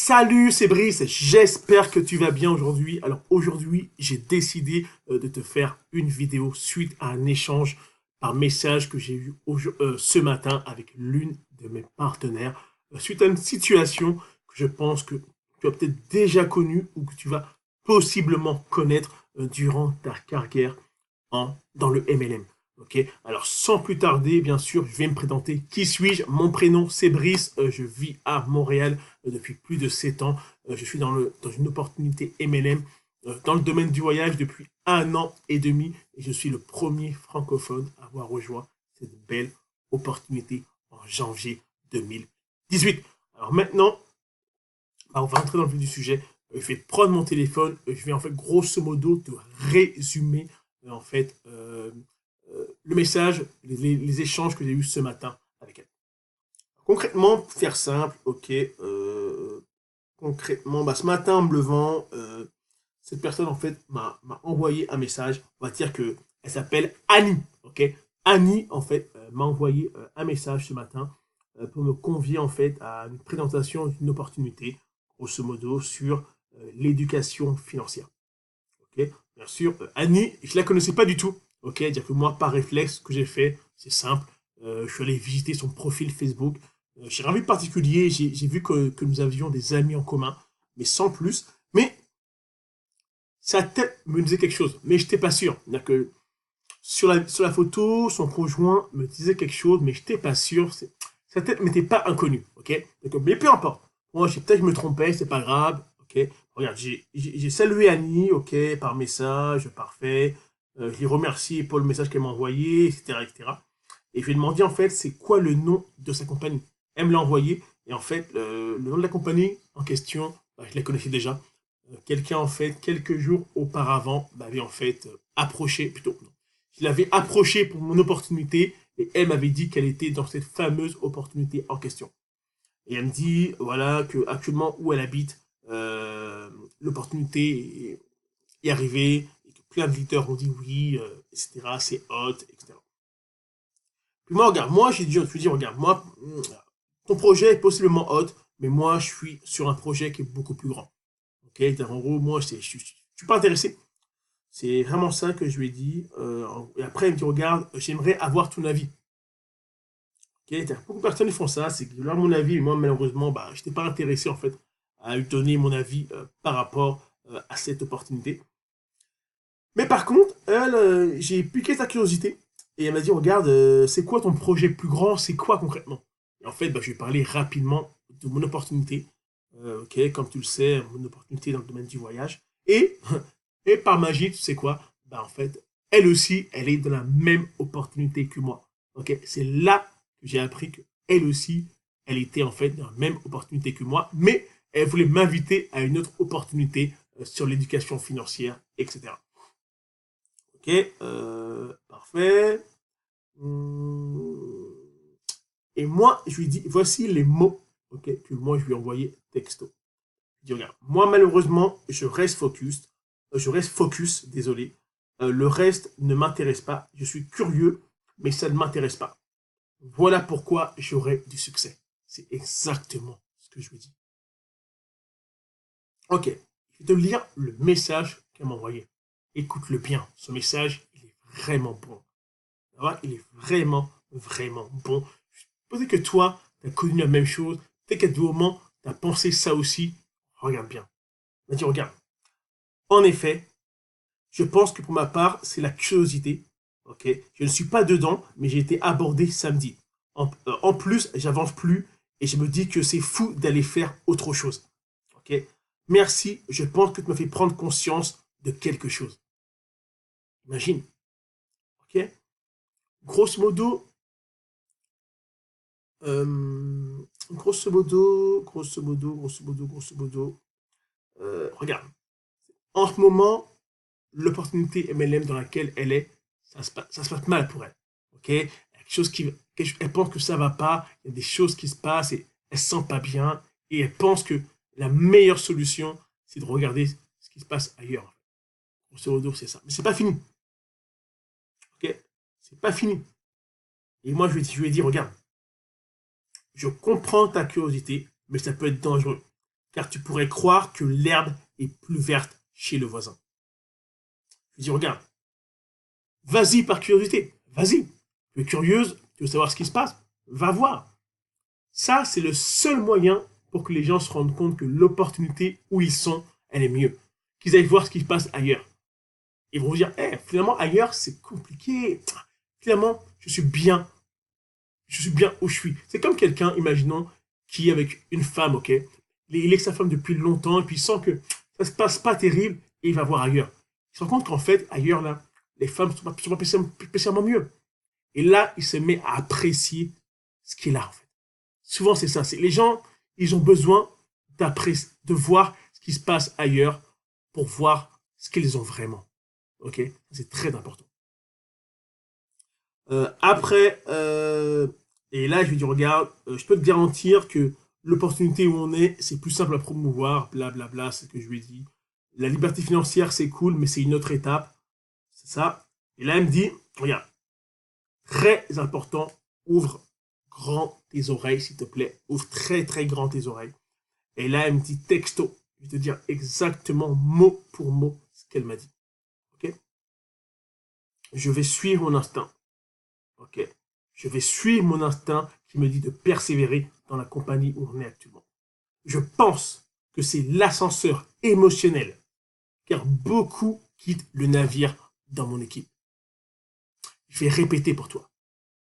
Salut, c'est Brice, j'espère que tu vas bien aujourd'hui. Alors aujourd'hui, j'ai décidé de te faire une vidéo suite à un échange par message que j'ai eu ce matin avec l'une de mes partenaires, suite à une situation que je pense que tu as peut-être déjà connue ou que tu vas possiblement connaître durant ta carrière dans le MLM. Ok, alors sans plus tarder, bien sûr, je vais me présenter. Qui suis-je? Mon prénom, c'est Brice. Je vis à Montréal depuis plus de 7 ans. Je suis dans une opportunité MLM dans le domaine du voyage depuis 1 an et demi. Et je suis le premier francophone à avoir rejoint cette belle opportunité en janvier 2018. Alors maintenant, on va rentrer dans le vif du sujet. Je vais prendre mon téléphone. Je vais en fait grosso modo te résumer en fait le message, les échanges que j'ai eus ce matin avec elle. Concrètement, pour faire simple, ok, concrètement, ce matin en me levant, cette personne en fait m'a envoyé un message. On va dire que elle s'appelle Annie, ok. Annie en fait m'a envoyé un message ce matin pour me convier en fait à une présentation d'une opportunité, grosso modo sur l'éducation financière. Ok, bien sûr, Annie, je la connaissais pas du tout. Ok, dire que moi, par réflexe, ce que j'ai fait, c'est simple. Je suis allé visiter son profil Facebook. J'ai rien vu de particulier. J'ai vu que nous avions des amis en commun, mais sans plus. Mais sa tête me disait quelque chose, mais je n'étais pas sûr. C'est-à-dire que sur la photo, son conjoint me disait quelque chose, mais je n'étais pas sûr. Sa tête m'était pas inconnue. Ok, donc, mais peu importe. Moi, peut-être que je me trompais, c'est pas grave. Ok, regarde, j'ai salué Annie, ok, par message, parfait. Je l'ai remercié pour le message qu'elle m'a envoyé, etc., etc. Et je lui ai demandé en fait, c'est quoi le nom de sa compagnie. Elle me l'a envoyé, et en fait, le nom de la compagnie en question, je la connaissais déjà. Quelqu'un en fait, quelques jours auparavant, m'avait en fait approché, plutôt, non. Je l'avais approché pour mon opportunité, et elle m'avait dit qu'elle était dans cette fameuse opportunité en question. Et elle me dit, voilà, que actuellement où elle habite, l'opportunité est arrivée, et que plein de leaders ont dit oui, etc., c'est hot, etc. Puis moi, regarde, moi, je me suis dit, regarde, moi, ton projet est possiblement hot, mais moi, je suis sur un projet qui est beaucoup plus grand. Ok, en gros, moi, je suis pas intéressé. C'est vraiment ça que je lui ai dit. Et après, elle me dit, regarde, j'aimerais avoir ton avis. Ok, beaucoup de personnes font ça, c'est que leur mon avis, et moi, malheureusement, je n'étais pas intéressé, en fait, à lui donner mon avis par rapport à cette opportunité. Mais par contre, elle, j'ai piqué sa curiosité et elle m'a dit, regarde, c'est quoi ton projet plus grand? C'est quoi concrètement? Et en fait, je vais parler rapidement de mon opportunité. Ok, comme tu le sais, mon opportunité dans le domaine du voyage. Et, et par magie, tu sais quoi? En fait, elle aussi, elle est dans la même opportunité que moi. Ok, c'est là que j'ai appris que elle aussi, elle était en fait dans la même opportunité que moi, mais elle voulait m'inviter à une autre opportunité sur l'éducation financière, etc. Ok, parfait. Hum, Et moi, je lui dis, voici les mots, ok, que moi je lui ai envoyé texto. Je dis, regarde, moi malheureusement, je reste focus, désolé. Le reste ne m'intéresse pas. Je suis curieux, mais ça ne m'intéresse pas. Voilà pourquoi j'aurai du succès. C'est exactement ce que je lui dis. Ok, je vais te lire le message qu'elle m'a envoyé. Écoute-le bien. Ce message, il est vraiment bon. Il est vraiment, vraiment bon. Peut-être que toi, tu as connu la même chose. Peut-être qu'à des moments, tu as pensé ça aussi. Regarde bien. Il m'a dit, regarde. En effet, je pense que pour ma part, c'est la curiosité. Ok, je ne suis pas dedans, mais j'ai été abordé samedi. En plus, j'avance plus et je me dis que c'est fou d'aller faire autre chose. Ok, merci. Je pense que tu m'as fait prendre conscience de quelque chose. Imagine. Ok, grosso modo, grosso modo, regarde, en ce moment, l'opportunité MLM dans laquelle elle est, ça se passe mal pour elle. Ok, il y a quelque chose elle pense que ça va pas, il y a des choses qui se passent et elle se sent pas bien et elle pense que la meilleure solution, c'est de regarder ce qui se passe ailleurs. Grosso modo, c'est ça. Mais c'est pas fini. Ok, c'est pas fini. Et moi, je lui ai dit, regarde, je comprends ta curiosité, mais ça peut être dangereux. car tu pourrais croire que l'herbe est plus verte chez le voisin. Je dis, regarde, vas-y par curiosité, vas-y. Tu es curieuse, tu veux savoir ce qui se passe, va voir. Ça, c'est le seul moyen pour que les gens se rendent compte que l'opportunité où ils sont, elle est mieux. Qu'ils aillent voir ce qui se passe ailleurs. Ils vont vous dire, hey, finalement, ailleurs, c'est compliqué. Finalement, je suis bien où je suis. C'est comme quelqu'un, imaginons, qui est avec une femme, ok? Il est avec sa femme depuis longtemps, et puis il sent que ça se passe pas terrible, et il va voir ailleurs. Il se rend compte qu'en fait, ailleurs, là, les femmes sont pas spécialement mieux. Et là, il se met à apprécier ce qu'il a, en fait. Souvent, c'est ça. C'est les gens, ils ont besoin de voir ce qui se passe ailleurs pour voir ce qu'ils ont vraiment. Ok? C'est très important. Après, et là, je lui dis, regarde, je peux te garantir que l'opportunité où on est, c'est plus simple à promouvoir, blablabla, c'est ce que je lui ai dit. La liberté financière, c'est cool, mais c'est une autre étape. C'est ça. Et là, elle me dit, regarde, très important, ouvre grand tes oreilles, s'il te plaît. Ouvre très, très grand tes oreilles. Et là, elle me dit texto. Je vais te dire exactement mot pour mot ce qu'elle m'a dit. Ok? Je vais suivre mon instinct. Ok? Je vais suivre mon instinct qui me dit de persévérer dans la compagnie où on est actuellement. Je pense que c'est l'ascenseur émotionnel, car beaucoup quittent le navire dans mon équipe. Je vais répéter pour toi.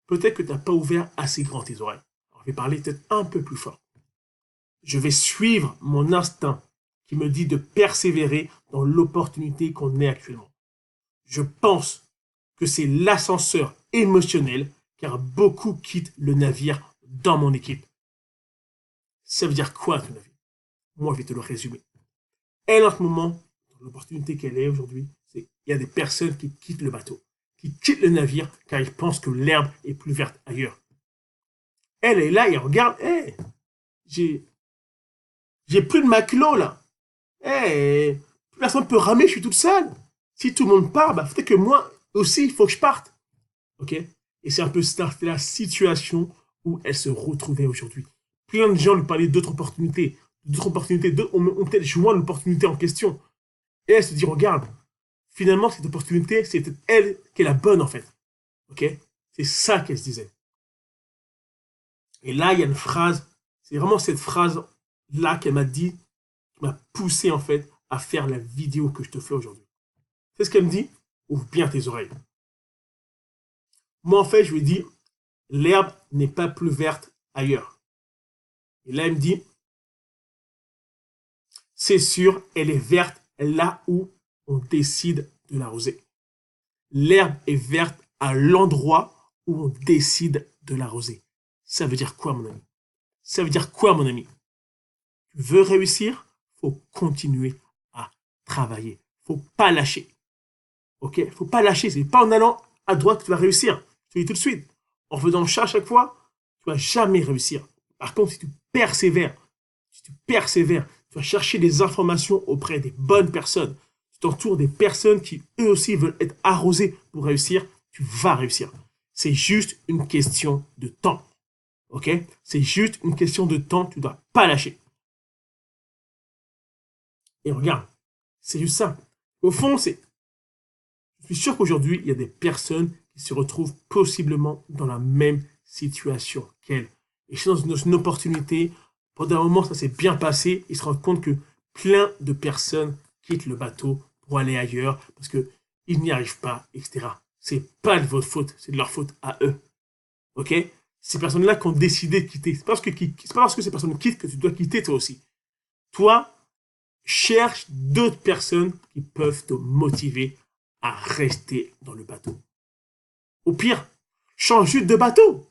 Peut-être que tu n'as pas ouvert assez grand tes oreilles. Alors, je vais parler peut-être un peu plus fort. Je vais suivre mon instinct qui me dit de persévérer dans l'opportunité qu'on est actuellement. Je pense que c'est l'ascenseur émotionnel car beaucoup quittent le navire dans mon équipe. Ça veut dire quoi, à ton avis? Moi, je vais te le résumer. Elle, en ce moment, l'opportunité qu'elle est aujourd'hui, c'est qu'il y a des personnes qui quittent le bateau, qui quittent le navire car ils pensent que l'herbe est plus verte ailleurs. Elle est là et elle regarde, hey, j'ai plus de matelot là. Hey, plus personne ne peut ramer, je suis toute seule. Si tout le monde part, bah, peut-être que moi aussi, il faut que je parte. Ok? Et c'est un peu ça, c'était la situation où elle se retrouvait aujourd'hui. Plein de gens lui parlaient d'autres opportunités. D'autres opportunités, d'autres ont peut-être joint l'opportunité en question. Et elle se dit, regarde, finalement, cette opportunité, c'est elle qui est la bonne, en fait. Ok? C'est ça qu'elle se disait. Et là, il y a une phrase, c'est vraiment cette phrase-là qu'elle m'a dit, qui m'a poussé, en fait, à faire la vidéo que je te fais aujourd'hui. C'est ce qu'elle me dit? Ouvre bien tes oreilles. Moi, en fait, je lui ai dit, l'herbe n'est pas plus verte ailleurs. Et là, elle me dit, c'est sûr, elle est verte là où on décide de l'arroser. L'herbe est verte à l'endroit où on décide de l'arroser. Ça veut dire quoi, mon ami? Ça veut dire quoi, mon ami? Tu veux réussir? Faut continuer à travailler. Faut pas lâcher. Ok? Faut pas lâcher. C'est pas en allant à droite que tu vas réussir. Je te dis tout de suite. En faisant le chat à chaque fois, tu vas jamais réussir. Par contre, si tu persévères, tu vas chercher des informations auprès des bonnes personnes. Tu t'entoures des personnes qui, eux aussi, veulent être arrosées pour réussir. Tu vas réussir. C'est juste une question de temps. Ok? C'est juste une question de temps. Tu ne dois pas lâcher. Et regarde, c'est juste ça. Au fond, je suis sûr qu'aujourd'hui, il y a des personnes qui se retrouvent possiblement dans la même situation qu'elles. Et c'est dans une opportunité. Pendant un moment, ça s'est bien passé. Ils se rendent compte que plein de personnes quittent le bateau pour aller ailleurs parce qu'ils n'y arrivent pas, etc. C'est pas de votre faute, c'est de leur faute à eux. Ok? Ces personnes-là qui ont décidé de quitter. C'est pas parce que ces personnes quittent que tu dois quitter toi aussi. Toi, cherche d'autres personnes qui peuvent te motiver à rester dans le bateau. Au pire, change juste de bateau.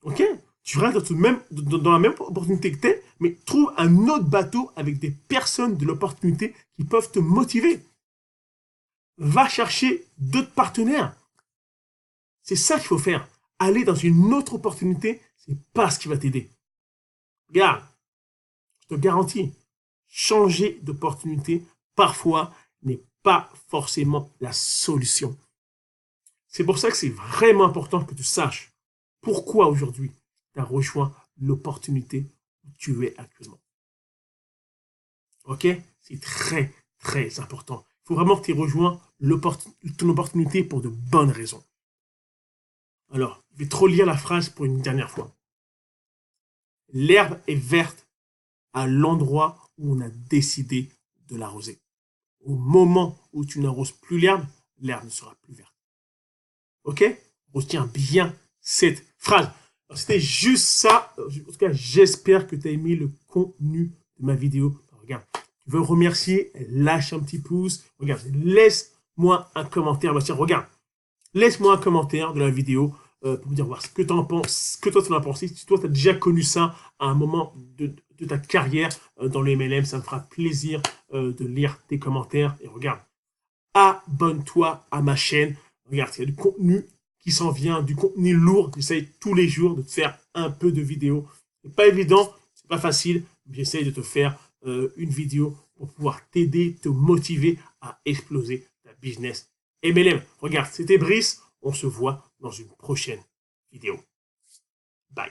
Ok? Tu restes dans la même opportunité que tu es, mais trouve un autre bateau avec des personnes de l'opportunité qui peuvent te motiver. Va chercher d'autres partenaires. C'est ça qu'il faut faire. Aller dans une autre opportunité, c'est pas ce qui va t'aider. Regarde, je te garantis, changer d'opportunité, parfois, n'est pas forcément la solution. C'est pour ça que c'est vraiment important que tu saches pourquoi aujourd'hui tu as rejoint l'opportunité où tu es actuellement. Ok? C'est très, très important. Il faut vraiment que tu aies rejoint ton opportunité pour de bonnes raisons. Alors, je vais te relire la phrase pour une dernière fois. L'herbe est verte à l'endroit où on a décidé de l'arroser. Au moment où tu n'arroses plus l'herbe ne sera plus verte. Ok? Retiens bien cette phrase. C'était juste ça. En tout cas, j'espère que tu as aimé le contenu de ma vidéo. Regarde, tu veux remercier, lâche un petit pouce. Regarde, laisse-moi un commentaire. Bah, tiens, regarde, laisse-moi un commentaire de la vidéo pour me dire voir ce que tu en penses, ce que toi tu en as pensé. Si toi tu as déjà connu ça à un moment de ta carrière dans le MLM, ça me fera plaisir de lire tes commentaires. Et regarde, abonne-toi à ma chaîne. Regarde, il y a du contenu qui s'en vient, du contenu lourd. J'essaye tous les jours de te faire un peu de vidéos. C'est pas évident, c'est pas facile, mais j'essaye de te faire une vidéo pour pouvoir t'aider, te motiver à exploser ta business MLM. Regarde, c'était Brice. On se voit dans une prochaine vidéo. Bye.